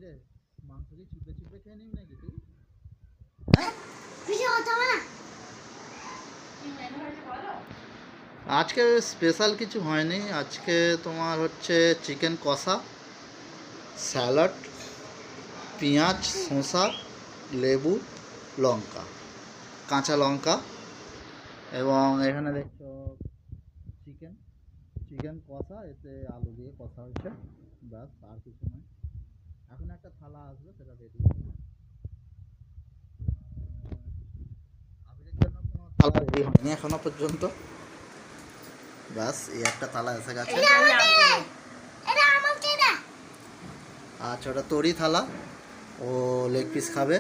রে মাংস কি চিপে চিপে খেয়ে নিবি নাকি তুই? আজকে স্পেশাল কিছু হয়নি। আজকে তোমার হচ্ছে চিকেন কষা, স্যালাড, পেঁয়াজ, শসা, লেবু, লঙ্কা, কাঁচা লঙ্কা, এবং এখানে দেখছো চিকেন চিকেন কষা, এতে আলু দিয়ে কষা হয়েছে, ব্যাস আর কিছু নয়। এখন একটা থালা আসবে, সেটা রেডি হবে। আবিরের জন্য কোনো থালা রেডি হয়নি এখনো পর্যন্ত, ব্যাস এই একটা থালা এসে গেছে। আচ্ছা, ওটা তরি থালা, ও লেগ পিস খাবে।